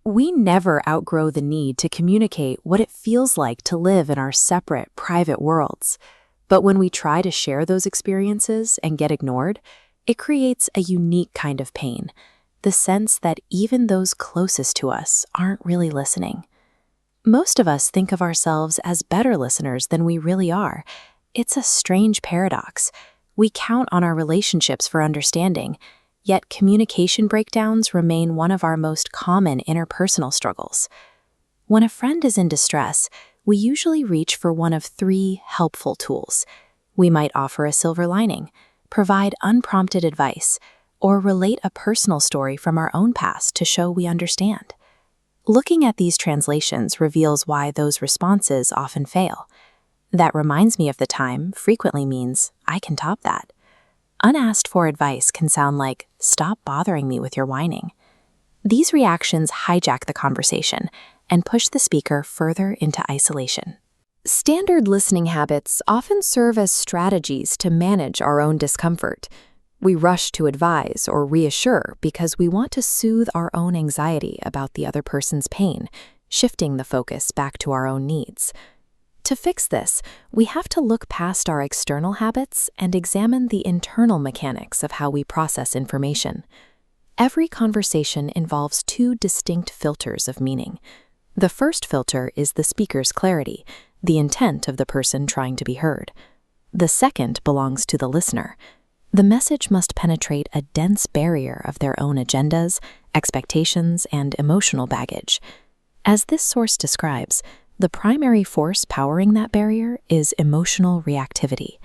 We never outgrow the need to communicate what it feels like to live in our separate, private worlds. But when we try to share those experiences and get ignored, it creates a unique kind of pain, the sense that even those closest to us aren't really listening. Most of us think of ourselves as better listeners than we really are. It's a strange paradox. We count on our relationships for understanding, yet communication breakdowns remain one of our most common interpersonal struggles. When a friend is in distress, we usually reach for one of three helpful tools. We might offer a silver lining, provide unprompted advice, or relate a personal story from our own past to show we understand. Looking at these translations reveals why those responses often fail. That reminds me of the time frequently means, I can top that. Unasked for advice can sound like, stop bothering me with your whining. These reactions hijack the conversation and push the speaker further into isolation. Standard listening habits often serve as strategies to manage our own discomfort. We rush to advise or reassure because we want to soothe our own anxiety about the other person's pain, shifting the focus back to our own needs. To fix this, we have to look past our external habits and examine the internal mechanics of how we process information. Every conversation involves two distinct filters of meaning. The first filter is the speaker's clarity, the intent of the person trying to be heard. The second belongs to the listener. The message must penetrate a dense barrier of their own agendas, expectations, and emotional baggage. As this source describes, the primary force powering that barrier is emotional reactivity.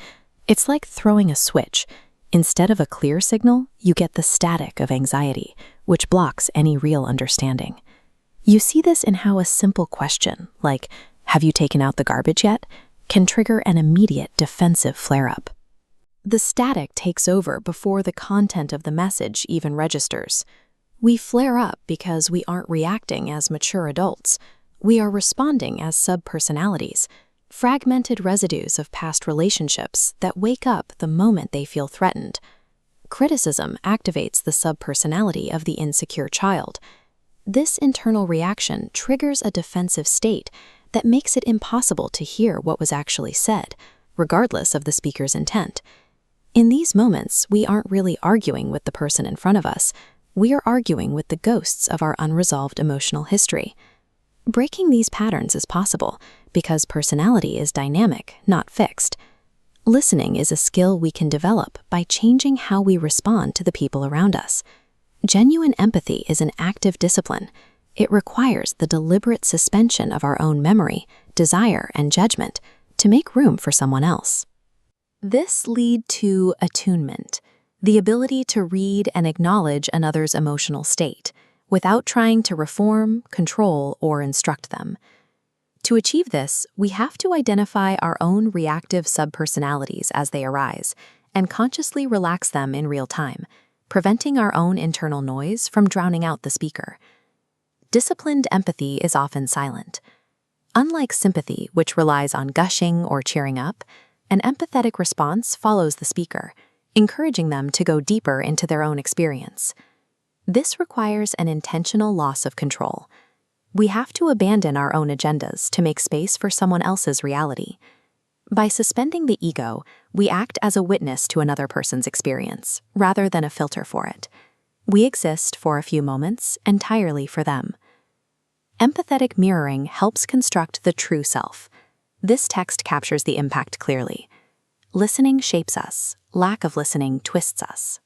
It's like throwing a switch. Instead of a clear signal, you get the static of anxiety, which blocks any real understanding. You see this in how a simple question, like, "Have you taken out the garbage yet?" can trigger an immediate defensive flare-up. The static takes over before the content of the message even registers. We flare up because we aren't reacting as mature adults. We are responding as subpersonalities, fragmented residues of past relationships that wake up the moment they feel threatened. Criticism activates the subpersonality of the insecure child. This internal reaction triggers a defensive state that makes it impossible to hear what was actually said, regardless of the speaker's intent. In these moments, we aren't really arguing with the person in front of us. We are arguing with the ghosts of our unresolved emotional history. Breaking these patterns is possible because personality is dynamic, not fixed. Listening is a skill we can develop by changing how we respond to the people around us. Genuine empathy is an active discipline. It requires the deliberate suspension of our own memory, desire, and judgment to make room for someone else. This leads to attunement, the ability to read and acknowledge another's emotional state, without trying to reform, control, or instruct them. To achieve this, we have to identify our own reactive subpersonalities as they arise and consciously relax them in real time, preventing our own internal noise from drowning out the speaker. Disciplined empathy is often silent. Unlike sympathy, which relies on gushing or cheering up, an empathetic response follows the speaker, encouraging them to go deeper into their own experience. This requires an intentional loss of control. We have to abandon our own agendas to make space for someone else's reality. By suspending the ego, we act as a witness to another person's experience, rather than a filter for it. We exist for a few moments, entirely for them. Empathetic mirroring helps construct the true self. This text captures the impact clearly. Listening shapes us. Lack of listening twists us.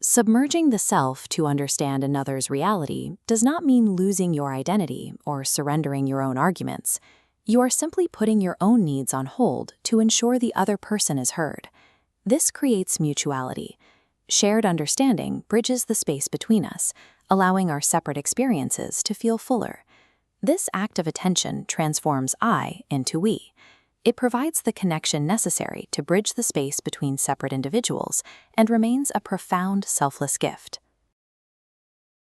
Submerging the self to understand another's reality does not mean losing your identity or surrendering your own arguments. You are simply putting your own needs on hold to ensure the other person is heard. This creates mutuality. Shared understanding bridges the space between us, allowing our separate experiences to feel fuller. This act of attention transforms I into we. It provides the connection necessary to bridge the space between separate individuals and remains a profound, selfless gift.